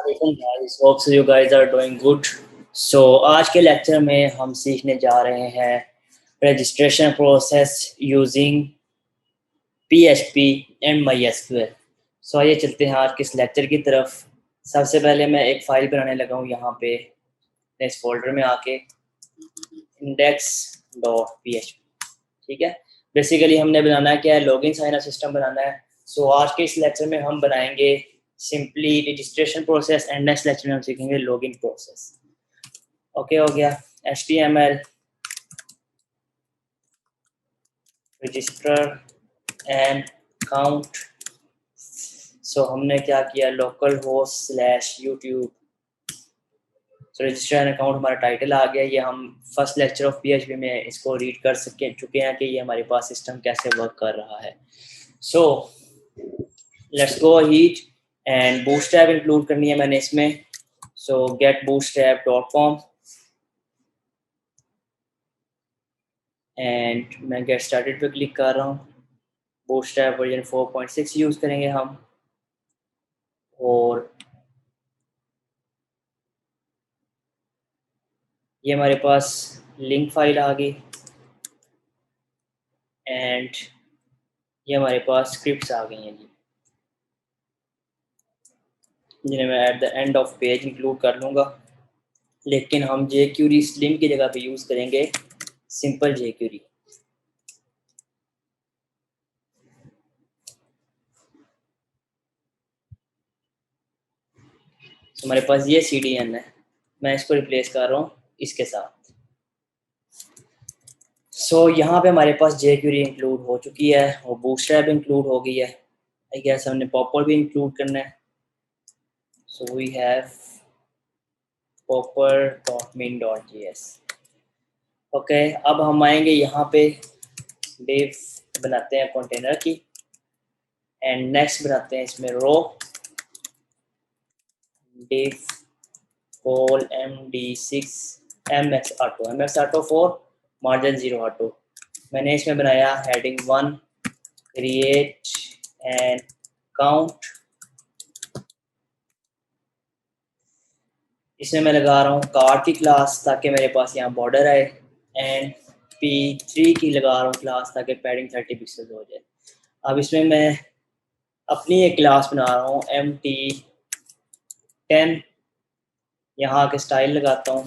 Assalamualaikum guys, hope so you guys are doing good. So आज के lecture में हम सीखने जा रहे हैं registration process using PHP and MySQL. सो आइए चलते हैं आज के इस लेक्चर की तरफ. सबसे पहले मैं एक फाइल बनाने लगा हूँ यहाँ पे इस फोल्डर में आके index.php. ठीक है, बेसिकली हमने बनाना है क्या है, लॉगिन साइन अप सिस्टम बनाना है. सो आज के इस लेक्चर में हम बनाएंगे simply registration process and next lecture में हम सीखेंगे लॉगिन प्रोसेस. ओके हो गया. HTML register and count. So हमने क्या किया, local host /YouTube. So register and account हमारा टाइटल आ गया. ये हम फर्स्ट लेक्चर ऑफ PHP में इसको रीड कर चुके हैं कि ये हमारे पास सिस्टम कैसे वर्क कर रहा है. So let's go heat and bootstrap include करनी है मैंने इसमें. सो getbootstrap.com एंड मैं गेट स्टार्टेड पे क्लिक कर रहा हूँ. बूटस्ट्रैप वर्जन 4.6 यूज़ करेंगे हम. और ये हमारे पास लिंक फाइल आ गई एंड ये हमारे पास स्क्रिप्ट्स आ गई हैं जी, जिन्हें मैं at the end of page include कर लूँगा. लेकिन हम jQuery स्लिम की जगह पे यूज़ करेंगे सिंपल jQuery. तो हमारे पास ये CDN है, मैं इसको रिप्लेस कर रहा हूँ इसके साथ. सो यहाँ पे हमारे पास jQuery इंक्लूड हो चुकी है और बूटस्ट्रैप इंक्लूड हो गई है. आई गेस हमने पॉपर भी इंक्लूड करना है. सो वी हैव popper.min.js. ओके, अब हम आएंगे यहाँ पे डिव बनाते हैं कंटेनर की एंड नेक्स्ट बनाते हैं इसमें रो div call md6 mx auto for margin 0 auto. मैंने इसमें बनाया हेडिंग 1 create and count. इसमें मैं लगा रहा हूँ कार्ड की क्लास ताकि मेरे पास यहाँ बॉर्डर आए एंड p3 की लगा रहा हूँ क्लास ताकि पैडिंग 30 पिक्सल हो जाए. अब इसमें मैं अपनी एक क्लास बना रहा हूँ mt10. यहाँ के स्टाइल लगाता हूँ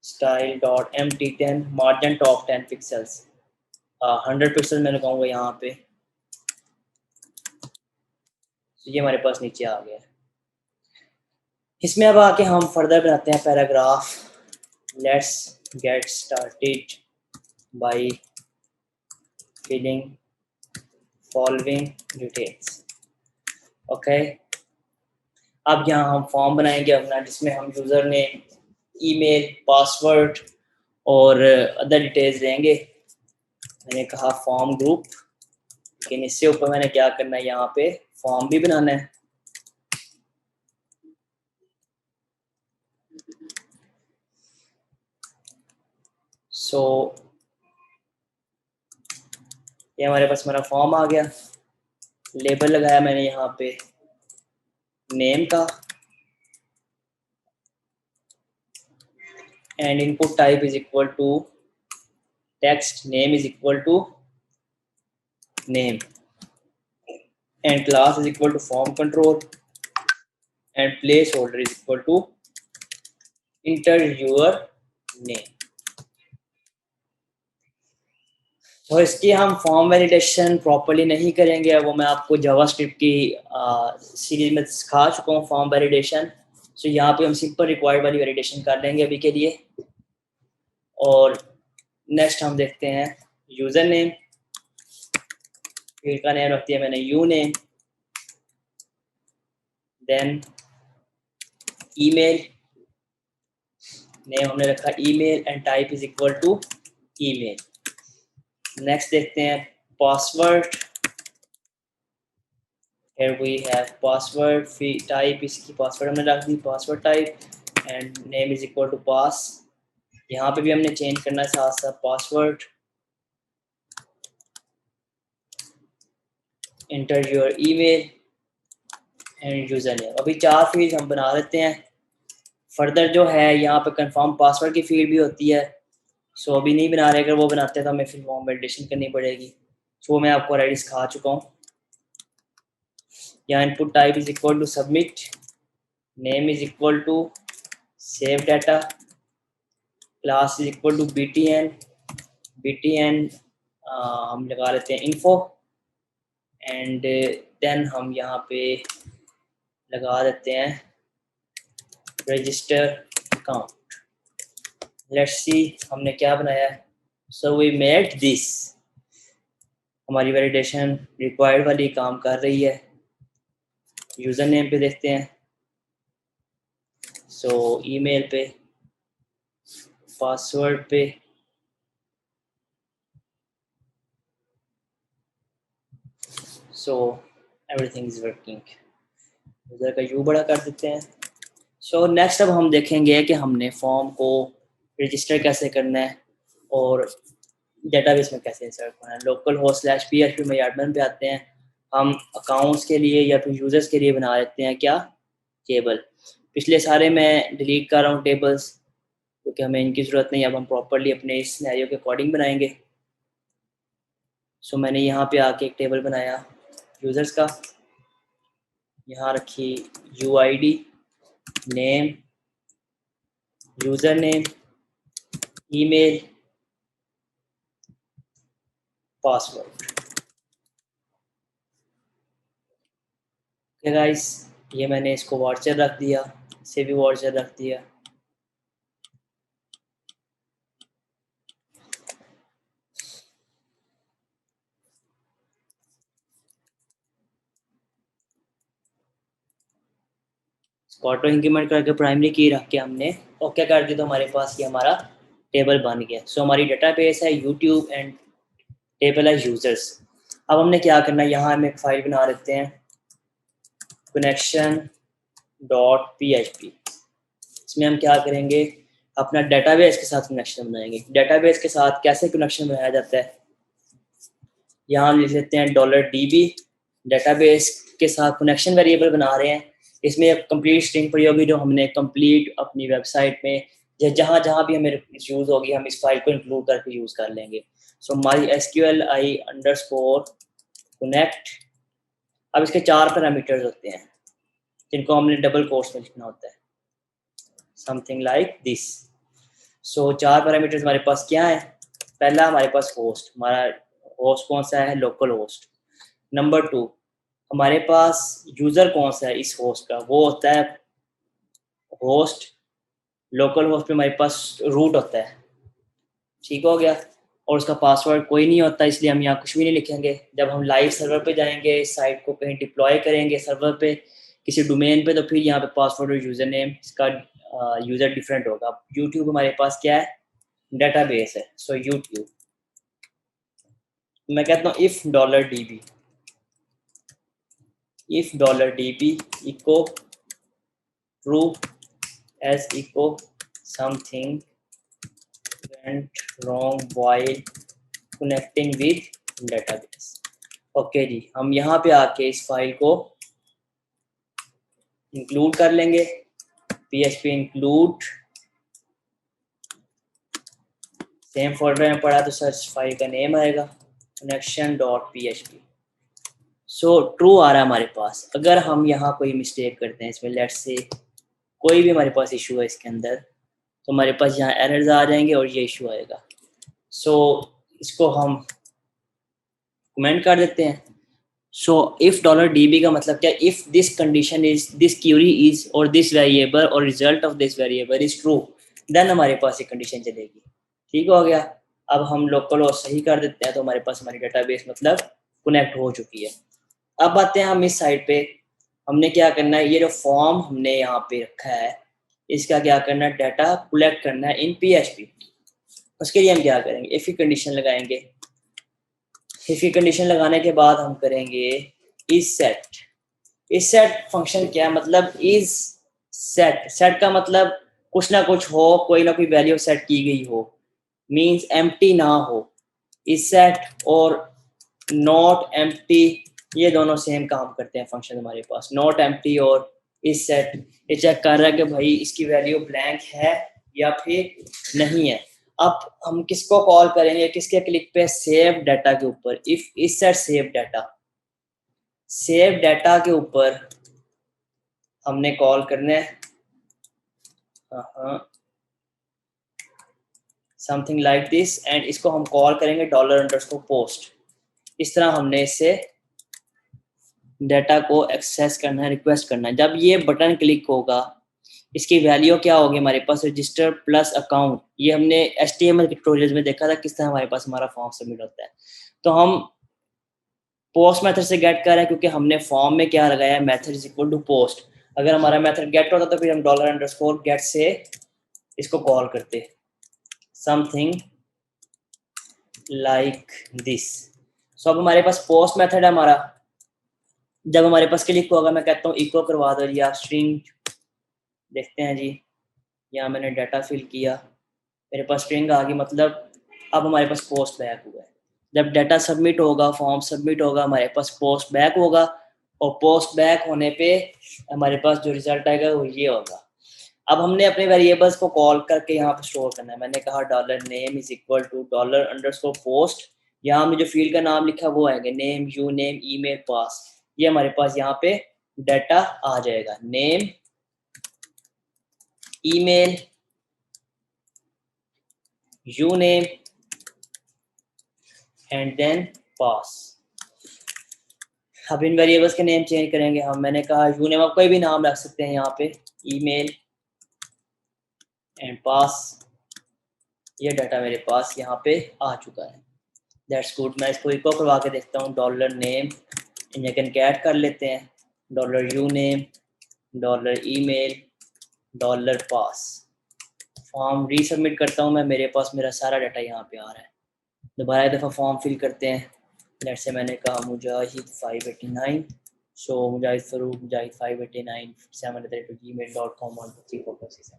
style.mt10 margin top 10 pixels 100 pixel मैं लगाऊंगा यहाँ पे. तो ये हमारे पास नीचे आ गया. इसमें अब आके हम फर्दर बनाते हैं paragraph. Let's get started by filling following details. Okay, अब यहाँ हम फॉर्म बनाएंगे अपना जिसमें हम यूज़र ने ईमेल पासवर्ड और अदर डिटेल्स देंगे. मैंने कहा फॉर्म ग्रुप, लेकिन इससे ऊपर मैंने क्या करना है, यहाँ पे फॉर्म भी बनाना है. सो ये हमारे पास हमारा फॉर्म आ गया. लेबल लगाया मैंने यहाँ पे नेम का and input type is equal to text, name is equal to name and class is equal to form control and placeholder is equal to enter your name. तो इसकी हम form validation properly नहीं करेंगे, वो मैं आपको JavaScript की series में सिखा चुका हूँ फॉर्म वैलिडेशन. सो यहाँ पे हम सिंपल रिक्वायर्ड वाली वैलिडेशन कर लेंगे अभी के लिए. और नेक्स्ट हम देखते हैं यूज़र नेम. फील्ड का नेम रख दिया मैंने U name. Then email name हमने रखा email and type is equal to email. Next देखते हैं password. here we have password type, इसकी पासवर्ड हमने रख दी password type and name is equal to pass. यहाँ पे भी हमने चेंज करना है साथ साथ password. enter your email and user name. अभी 4 फील्ड हम बना देते हैं। फर्दर जो है यहाँ पे कंफर्म पासवर्ड की फील्ड भी होती है, सो अभी नहीं बना रहे, अगर वो बनाते हैं तो हमें फिर फॉर्म वैलिडेशन करनी पड़ेगी। सो मैं आपको ऑलरेडी सिखा चुका हूँ। यहाँ input type is equal to submit, name is equal to save data, class is equal to btn हम लगा लेते हैं इन्फो, एंड देन हम यहाँ पे लगा देते हैं रजिस्टर अकाउंट। लेट्स सी हमने क्या बनाया है। सो वी मेड दिस, हमारी वैलिडेशन रिक्वायर्ड वाली काम कर रही है। यूज़र नेम पे देखते हैं, सो ईमेल पे, पासवर्ड पे, so everything is working. User का यू बड़ा कर देते हैं। सो नेक्स्ट अब हम देखेंगे कि हमने फॉर्म को रजिस्टर कैसे करना है और डेटाबेस में कैसे इंसर्ट करना है। लोकल होस्ट /php में एडमिन पे आते हैं। हम अकाउंट्स के लिए या फिर यूज़र्स के लिए बना लेते हैं क्या, टेबल। पिछले सारे मैं डिलीट कर रहा हूँ टेबल्स, क्योंकि हमें इनकी ज़रूरत नहीं। अब हम प्रॉपरली अपने इस सिनेरियो के अकॉर्डिंग बनाएंगे। सो मैंने यहाँ पे आके एक टेबल बनाया यूज़र्स का, यहाँ रखी UID, name, user name, email, password. Okay guys, ये मैंने इसको वाचर रख दिया, इसे भी वाचर रख दिया। ऑटो इंक्रीमेंट करके प्राइमरी की रख के हमने ओके कर दी, तो हमारे पास ये हमारा टेबल बन गया। सो हमारी डेटाबेस है यूट्यूब एंड टेबल है यूज़र्स। अब हमने क्या करना है, यहाँ हम एक फाइल बना लेते हैं connection.php। इसमें हम क्या करेंगे, अपना डेटाबेस के साथ कनेक्शन बनाएंगे। डेटाबेस के साथ कैसे कनेक्शन बनाया जाता है, यहाँ हम लिख लेते हैं $DB। डेटाबेस के साथ कनेक्शन वेरिएबल बना रहे हैं। इसमें एक कंप्लीट स्ट्रिंग पड़ी होगी जो हमने कंप्लीट अपनी वेबसाइट में या जहाँ जहाँ भी हमें यूज़ होगी हम इस फाइल को इंक्लूड करके यूज़ कर लेंगे। सो MySQLi_connect। अब इसके 4 पैरामीटर्स होते हैं जिनको हमने डबल कोट्स में लिखना होता है, something like this. So 4 parameters हमारे पास क्या है। पहला हमारे पास होस्ट, हमारा होस्ट कौन सा है, लोकल होस्ट। नंबर 2 हमारे पास यूज़र कौन सा है इस होस्ट का, वो होता है होस्ट। लोकल होस्ट पे हमारे पास रूट होता है, ठीक हो गया। और उसका पासवर्ड कोई नहीं होता, इसलिए हम यहाँ कुछ भी नहीं लिखेंगे। जब हम लाइव सर्वर पे जाएंगे, इस साइट को कहीं डिप्लॉय करेंगे सर्वर पे किसी डोमेन पे, तो फिर यहाँ पे पासवर्ड और यूज़र नेम, इसका यूज़र डिफरेंट होगा। यूट्यूब हमारे पास क्या है, डेटाबेस है। सो यूट्यूब मैं कहता हूँ if $DB echo true as echo something went wrong while connecting with database। Okay जी, हम यहाँ पे आके इस फाइल को इंक्लूड कर लेंगे। php इंक्लूड, सेम फोल्डर में पड़ा तो सर्च फाइल का नेम आएगा connection.php। सो ट्रू आ रहा है हमारे पास। अगर हम यहाँ कोई मिस्टेक करते हैं इसमें, लेट्स से कोई भी हमारे पास इशू है इसके अंदर, तो हमारे पास यहाँ एरर्स आ जाएंगे और ये इशू आएगा। सो इसको हम कमेंट कर देते हैं। सो इफ $DB का मतलब क्या, if this condition is, this query is और दिस वेरिएबल और result of this variable is true, then हमारे पास ये कंडीशन चलेगी। ठीक हो गया। अब हम लोकल और सही कर देते हैं, तो हमारे पास हमारी डेटाबेस मतलब कनेक्ट हो चुकी है। अब आते हैं हम इस साइड पे, हमने क्या करना है, ये जो फॉर्म हमने यहाँ पे रखा है इसका क्या करना है, डाटा कलेक्ट करना है इन PHP। उसके लिए हम क्या करेंगे, इफ की कंडीशन लगाएंगे। इफ की कंडीशन लगाने के बाद हम करेंगे इस सेट फंक्शन क्या मतलब, इज सेट का मतलब कुछ ना कुछ हो, कोई ना कोई वैल्यू सेट की गई हो, मींस एम्प्टी ना हो। इज सेट और नॉट एम्प्टी ये दोनों सेम काम करते हैं फंक्शन हमारे पास, नॉट एम्प्टी और इस सेट। ये चेक कर रहा है कि भाई इसकी वैल्यू ब्लैंक है या फिर नहीं है। अब हम किसको कॉल करेंगे, किसके क्लिक पे, सेव डाटा के ऊपर। इफ इस set save data, save data के ऊपर हमने कॉल करना है समथिंग लाइक दिस, एंड इसको हम कॉल करेंगे $_पोस्ट। इस तरह हमने इससे डाटा को एक्सेस करना है, रिक्वेस्ट करना है। जब ये बटन क्लिक होगा, इसकी वैल्यू क्या होगी हमारे पास, रजिस्टर प्लस अकाउंट। ये हमने HTML के ट्यूटोरियल्स में देखा था किस तरह हमारे पास हमारा फॉर्म सबमिट होता है। तो हम पोस्ट मेथड से गेट कर रहे हैं क्योंकि हमने फॉर्म में क्या लगाया है, method is equal to post. अगर हमारा मेथड गेट होता तो फिर हम $_गेट से इसको कॉल करते, समथिंग लाइक दिस। सो अब हमारे पास पोस्ट मेथड है हमारा। जब हमारे पास क्लिक होगा, मैं कहता हूँ इको करवा दो या स्ट्रिंग, देखते हैं जी। यहाँ मैंने डाटा फिल किया, मेरे पास स्ट्रिंग आ गई, मतलब अब हमारे पास पोस्ट बैक हुआ है। जब डाटा सबमिट होगा, फॉर्म सबमिट होगा, हमारे पास पोस्ट बैक होगा, और पोस्ट बैक होने पे हमारे पास जो रिजल्ट आएगा वो ये होगा। अब हमने अपने वेरिएबल्स को कॉल करके यहाँ पे स्टोर करना है। मैंने कहा $name is equal to $_post. यहाँ हमने जो फील्ड का नाम लिखा वो आएगा name, u name, email, pass. ये हमारे पास यहाँ पे डाटा आ जाएगा, name, email, u name and then pass. अब इन वेरिएबल्स के नेम चेंज करेंगे हम। मैंने कहा यू नेम, आप कोई भी नाम रख सकते हैं यहाँ पे, ईमेल एंड पास। ये डाटा मेरे पास यहाँ पे आ चुका है। That's good. मैं इसको इको करवा के देखता हूँ, $name, इन्हें कैट कर लेते हैं, $you name, $email, $pass. Form resubmit करता हूँ मैं, मेरे पास मेरा सारा डाटा यहाँ पे आ रहा है। दोबारा एक दफ़ा फॉर्म फिल करते हैं। लेट्स से मैंने कहा मुजाहिद 589, सो मुजाहिद फरूक, मुजाहिद 589 7@gmail.com 1 2 3 4 5 6 7।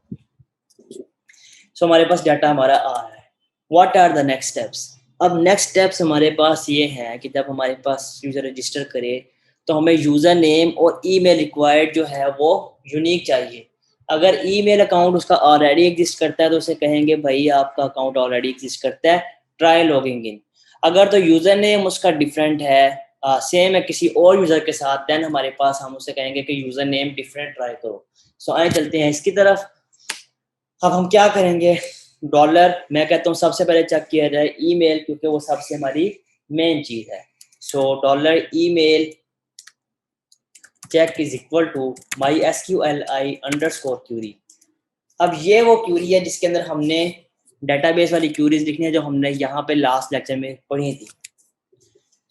सो हमारे पास डाटा हमारा आ रहा है। What are the next steps? अब नेक्स्ट स्टेप्स हमारे पास ये हैं कि जब हमारे पास यूज़र रजिस्टर करे तो हमें यूज़र नेम और ईमेल रिक्वायर्ड जो है वो यूनिक चाहिए। अगर ईमेल अकाउंट उसका ऑलरेडी एग्जिस्ट करता है तो उसे कहेंगे भाई आपका अकाउंट ऑलरेडी एग्जिस्ट करता है, ट्राई लॉगिंग इन। अगर तो यूज़र नेम उसका डिफरेंट है, सेम है किसी और यूज़र के साथ, देन हमारे पास हम उसे कहेंगे कि यूज़र नेम डिफरेंट ट्राई करो। सो आए चलते हैं इसकी तरफ। अब हम क्या करेंगे, मैं कहता हूँ सबसे पहले चेक किया जाए ईमेल, क्योंकि वो सबसे हमारी मेन चीज है। So $email check is equal to MySQLi_query। अब ये वो क्यूरी है जिसके अंदर हमने डेटाबेस वाली क्यूरीज लिखनी है जो हमने यहाँ पे लास्ट लेक्चर में पढ़ी थी।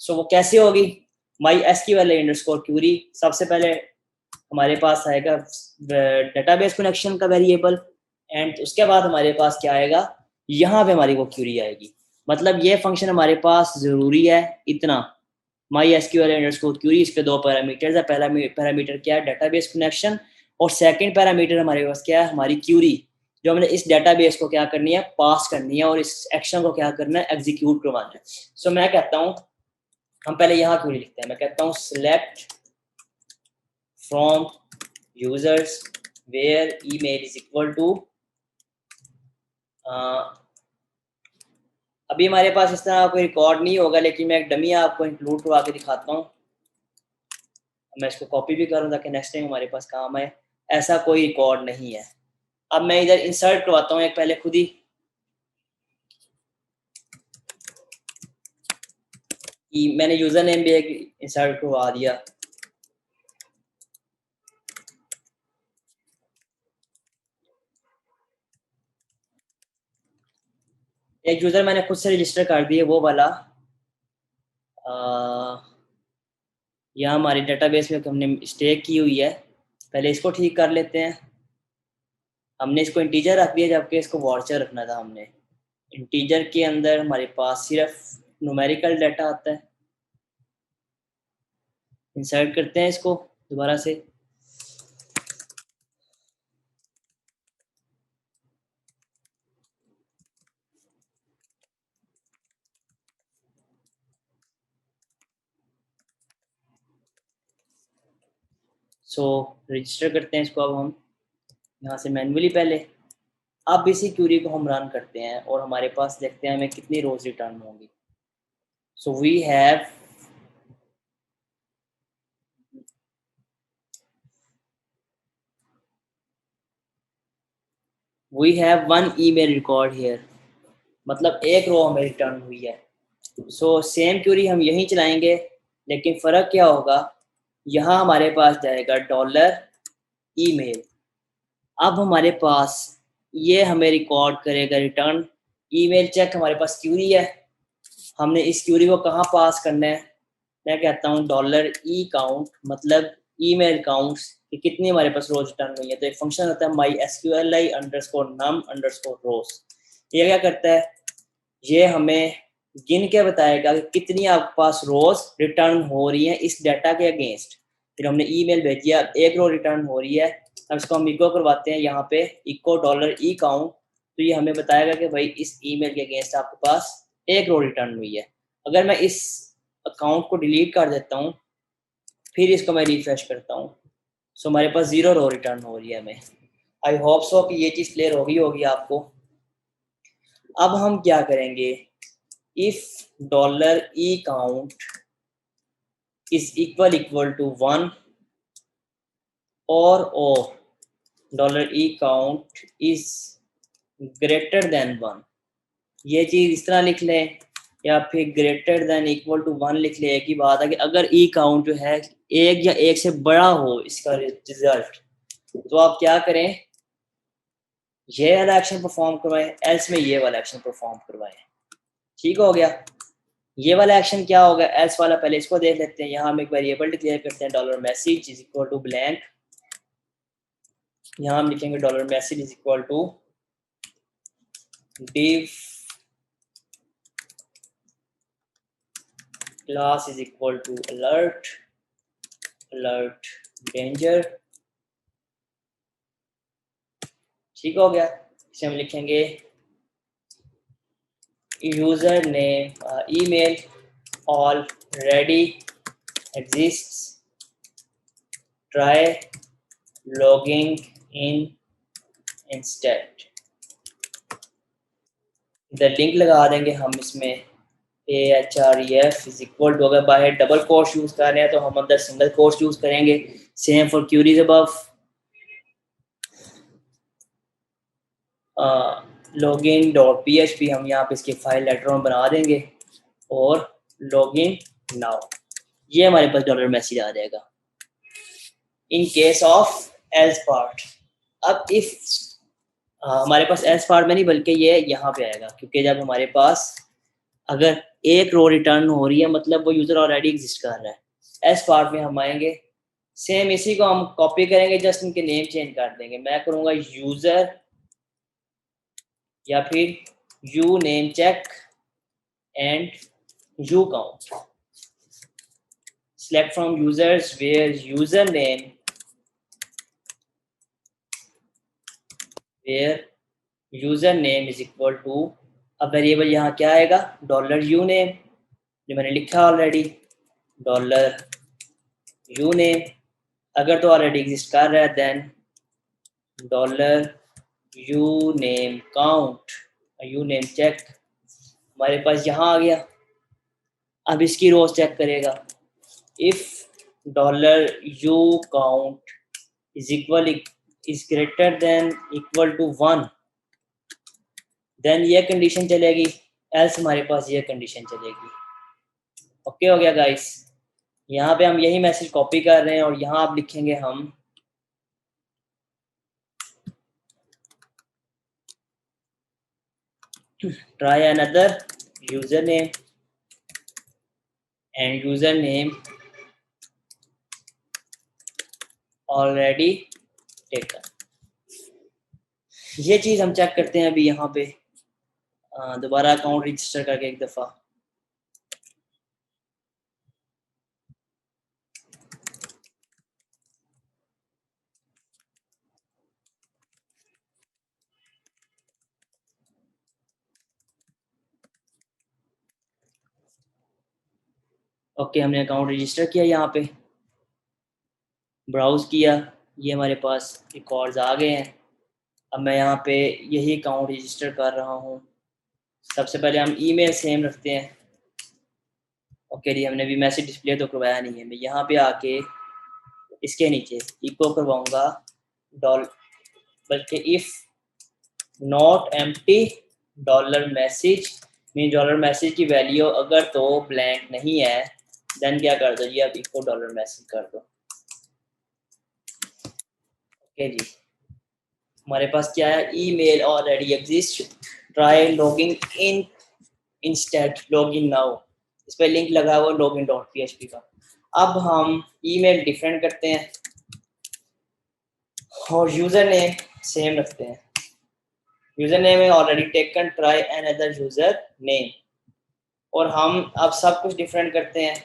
सो वो कैसे होगी, MySQLi_query। सबसे पहले हमारे पास आएगा डेटाबेस कनेक्शन का वेरिएबल, एंड उसके बाद हमारे पास क्या आएगा, यहाँ पे हमारी वो क्यूरी आएगी। मतलब ये फंक्शन हमारे पास ज़रूरी है इतना, MySQL_query। इस पे दो पैरामीटर्स है। पहला पैरामीटर क्या है, डेटाबेस कनेक्शन, और सेकंड पैरामीटर हमारे पास क्या है, हमारी क्यूरी, जो हमने इस डेटाबेस को क्या करनी है, पास करनी है, और इस एक्शन को क्या करना है, एग्जीक्यूट करवाना है। सो मैं कहता हूँ हम पहले यहाँ क्यूरी लिखते हैं। मैं कहता हूँ select from users where email is equal to, अभी हमारे पास इस तरह कोई रिकॉर्ड नहीं होगा, लेकिन मैं एक डमी आपको इंक्लूड करवा के दिखाता हूँ। मैं इसको कॉपी भी करूँ ताकि नेक्स्ट टाइम हमारे पास काम आए। ऐसा कोई रिकॉर्ड नहीं है। अब मैं इधर इंसर्ट करवाता हूँ एक पहले खुद ही, कि मैंने यूजर नेम भी एक इंसर्ट करवा दिया। एक यूजर मैंने खुद से रजिस्टर कर दिया, वो वाला यहाँ हमारी डेटाबेस में हमने मिस्टेक की हुई है। पहले इसको ठीक कर लेते हैं। हमने इसको इंटीजर रख दिया जबकि इसको वॉर्चर रखना था हमने। इंटीजर के अंदर हमारे पास सिर्फ न्यूमेरिकल डाटा आता है। इंसर्ट करते हैं इसको दोबारा से। सो रजिस्टर करते हैं इसको अब हम यहाँ से मैन्युअली पहले। अब इसी क्यूरी को हम रन करते हैं और हमारे पास देखते हैं हमें कितनी रोज रिटर्न होंगी। So we have one email record here, मतलब एक रो हमें रिटर्न हुई है। सो सेम क्यूरी हम यहीं चलाएंगे, लेकिन फ़र्क क्या होगा, यहाँ हमारे पास जाएगा डॉलर ईमेल। अब हमारे पास ये हमें रिकॉर्ड करेगा रिटर्न ईमेल चेक। हमारे पास क्यूरी है, हमने इस क्यूरी को कहाँ पास करना है, मैं कहता हूँ डॉलर ई काउंट, मतलब ईमेल काउंट्स कि कितनी हमारे पास रोज रिटर्न हुई है। तो एक फंक्शन होता है माई SQLi अंडरस्कोर नम अंडरस्कोर रोज। ये क्या करता है, ये हमें गिन के बताएगा कि कितनी आपके पास रोज रिटर्न हो रही है इस डाटा के अगेंस्ट। फिर हमने ईमेल भेजी है, एक रो रिटर्न हो रही है, अब इसको हम इको करवाते हैं यहाँ पे इको डॉलर ई काउंट। तो ये हमें बताएगा कि भाई इस ईमेल के अगेंस्ट आपके पास एक रो रिटर्न हुई है। अगर मैं इस अकाउंट को डिलीट कर देता हूँ, फिर इसको मैं रिफ्रेश करता हूँ, सो हमारे पास 0 रो रिटर्न हो रही है हमें। आई होप सो कि ये चीज़ क्लियर होगी आपको। अब हम क्या करेंगे, if dollar e count is equal to 1 or dollar e count is greater than 1, ये चीज इस तरह लिख लें या फिर ग्रेटर देन इक्वल टू 1 लिख ले। एक ही बात है कि अगर ई काउंट जो है एक या एक से बड़ा हो इसका रिजल्ट, तो आप क्या करें, ये वाला एक्शन परफॉर्म करवाएं, एल्स में ये वाला एक्शन परफॉर्म करवाएं। ठीक हो गया। ये वाला एक्शन क्या होगा, एल्स वाला पहले इसको देख लेते हैं। यहाँ हम एक वेरिएबल डिक्लेयर करते हैं dollar message is equal to blank. यहाँ हम लिखेंगे dollar message is equal to div class is equal to alert danger। ठीक हो गया। इसे हम लिखेंगे user name email already exists, try logging in instead। इधर लिंक लगा देंगे हम इसमें AHREF इज इक्वल टू, अगर बाहर डबल कोट्स यूज कर रहे हैं तो हम अंदर सिंगल कोट्स यूज करेंगे। Same for queries above. Login dot PHP हम यहाँ पे इसकी फाइल लेटर ऑन बना देंगे और लॉगिन नाउ, ये हमारे पास डॉलर मैसेज आ जाएगा in case of else part. अब इफ हमारे पास एल्स पार्ट में नहीं बल्कि ये यहाँ पे आएगा, क्योंकि जब हमारे पास अगर एक रो रिटर्न हो रही है मतलब वो यूजर ऑलरेडी एग्जिस्ट कर रहा है। एल्स पार्ट में हम आएंगे, सेम इसी को हम कॉपी करेंगे, जस्ट इनके नेम चेंज कर देंगे। मैं करूँगा यूजर या फिर u name check and u count. Select from users where username is equal to, अब वेरिएबल यहाँ क्या आएगा, डॉलर यू नेम, जो मैंने लिखा ऑलरेडी डॉलर यू नेम। अगर तो ऑलरेडी एग्जिस्ट कर रहा है then dollar u name count u name check हमारे पास यहाँ आ गया। अब इसकी रोज चेक करेगा, if dollar u count is greater than equal to 1, then ये कंडीशन चलेगी, एल्स हमारे पास ये कंडीशन चलेगी। ओके हो गया गाइस। यहाँ पे हम यही मैसेज कॉपी कर रहे हैं और यहाँ आप लिखेंगे हम try another username and username already taken। ये चीज़ हम चेक करते हैं अभी यहाँ पे दोबारा अकाउंट रजिस्टर करके एक दफ़ा। ओके हमने अकाउंट रजिस्टर किया यहाँ पे। ब्राउज़ किया, ये हमारे पास रिकॉर्ड्स आ गए हैं। अब मैं यहाँ पे यही अकाउंट रजिस्टर कर रहा हूँ। सबसे पहले हम ईमेल सेम रखते हैं। ओके जी, हमने भी मैसेज डिस्प्ले तो करवाया नहीं है। मैं यहाँ पे आके इसके नीचे इको करवाऊँगा डॉल बल्कि if not empty dollar message mean dollar message की वैल्यू अगर तो ब्लैंक नहीं है, देन क्या कर दो जी, आप इको डॉलर मैसेज कर दो। ओके जी, हमारे पास क्या है, email already exist, try logging in instead login now. इस पर लिंक लगा हुआ लॉगिन डॉट पीएचपी का। अब हम ईमेल डिफरेंट करते हैं और यूज़र नेम सेम रखते हैं। यूज़र नेम है already taken, try another user name. और हम अब सब कुछ डिफरेंट करते हैं।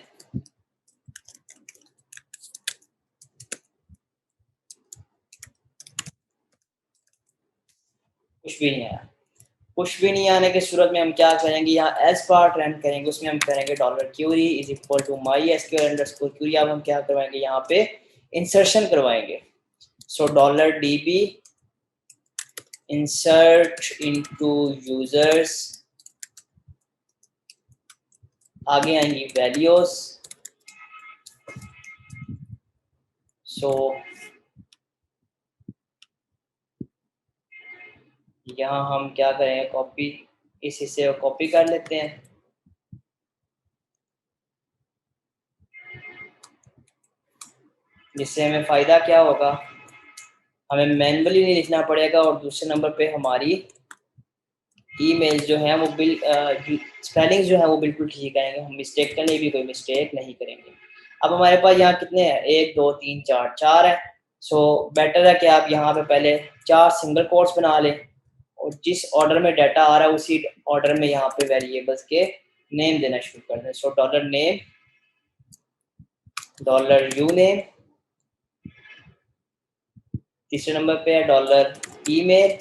कुछ भी नहीं आया। कुछ भी नहीं आने की सूरत में हम क्या करेंगे, यहाँ एस पार्ट रन करेंगे, उसमें हम करेंगे dollar query is equal to my SQL underscore query. अब हम क्या करवाएंगे, यहाँ पे इंसर्शन करवाएंगे। So dollar DB insert into users, आगे आएंगी वैल्यूज। सो यहाँ हम क्या करेंगे, कॉपी, इस हिस्से को कॉपी कर लेते हैं। जिससे हमें फ़ायदा क्या होगा, हमें मैनुअली नहीं लिखना पड़ेगा और दूसरे नंबर पे हमारी ईमेल जो है वो स्पेलिंग जो है वो बिल्कुल ठीक आएंगे। हम मिस्टेक करने भी कोई मिस्टेक नहीं करेंगे। अब हमारे पास यहाँ कितने हैं, 1 2 3 4 4 है। सो बेटर है कि आप यहाँ पे पहले 4 सिंगल कोट्स बना लें और जिस ऑर्डर में डाटा आ रहा है उसी ऑर्डर में यहाँ पे वेरिएबल्स के नेम देना शुरू कर दें। So dollar name, dollar u name, तीसरे नंबर पे है डॉलर ईमेल,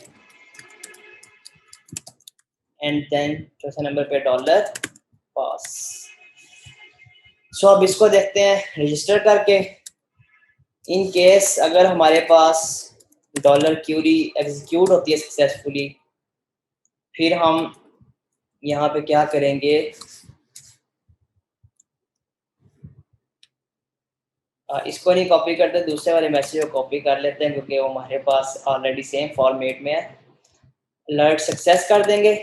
एंड देन चौथे नंबर पे डॉलर पास। सो अब इसको देखते हैं रजिस्टर करके। इन केस अगर हमारे पास डॉलर क्यूरी एग्जीक्यूट होती है सक्सेसफुली, फिर हम यहाँ पे क्या करेंगे, इसको नहीं कॉपी करते, दूसरे वाले मैसेज को कॉपी कर लेते हैं क्योंकि वो हमारे पास ऑलरेडी सेम फॉर्मेट में है। अलर्ट सक्सेस कर देंगे,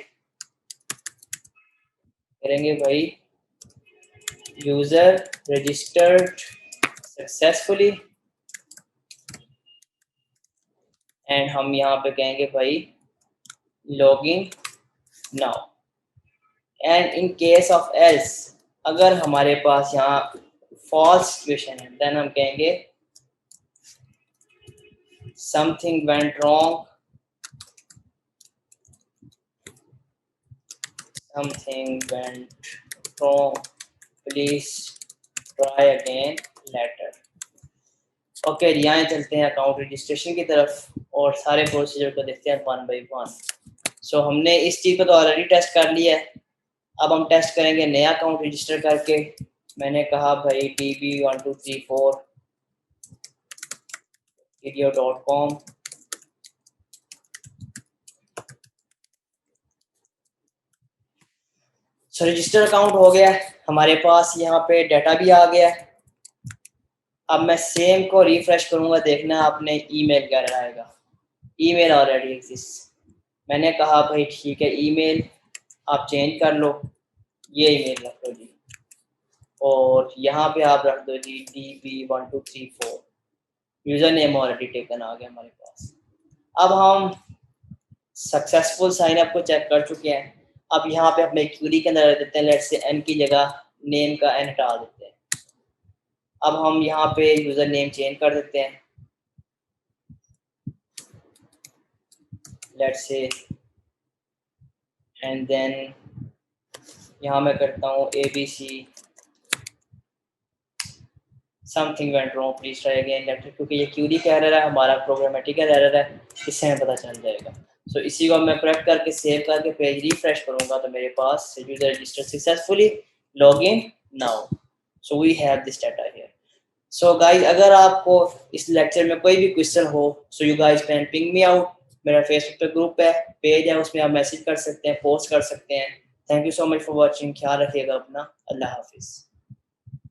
करेंगे भाई यूजर रजिस्टर्ड सक्सेसफुली, एंड हम यहाँ पे कहेंगे भाई login now. And in case of else, अगर हमारे पास यहाँ फॉल्स सिचुएशन है, देन हम कहेंगे something went wrong, something went wrong, please try again later. Okay, यहाँ चलते हैं अकाउंट रजिस्ट्रेशन की तरफ और सारे प्रोसीजर को देखते हैं वन बाई वन। सो हमने इस चीज़ को तो ऑलरेडी टेस्ट कर लिया है। अब हम टेस्ट करेंगे नया अकाउंट रजिस्टर करके। मैंने कहा भाई db1234 video.com, सो रजिस्टर अकाउंट हो गया है हमारे पास, यहाँ पे डाटा भी आ गया है। अब मैं सेम को रिफ्रेश करूंगा, देखना आपने ईमेल क्या आएगा। Email already exist. मैंने कहा भाई ठीक है, ईमेल आप चेंज कर लो, ये ईमेल रख लो जी, और यहाँ पे आप रख दो जी db1234। User name already taken आ गया हमारे पास। अब हम सक्सेसफुल साइन अप को चेक कर चुके हैं। अब यहाँ पे अपने क्यूरी के अंदर देते हैं, लेट्स से एन की जगह नेम का एन हटा देते हैं। अब हम यहाँ पे यूजर नेम चेंज कर देते हैं, लेट्स से, एंड देन यहाँ मैं करता हूँ ABC something went wrong, please try again later, क्योंकि ये क्यूरी का एरर है, हमारा प्रोग्रामेटिकल एरर है, इससे हमें पता चल जाएगा। सो इसी को मैं करेक्ट करके सेव करके पेज रिफ्रेश करूंगा तो मेरे पास user register successfully, log in now, so we have this data here. So guys अगर आपको इस लेक्चर में कोई भी क्वेश्चन हो so you guys can ping me out. मेरा फेसबुक पे ग्रुप है, पेज है, उसमें आप मैसेज कर सकते हैं, पोस्ट कर सकते हैं। Thank you so much for watching. ख्याल रखिएगा अपना। अल्लाह हाफिज़।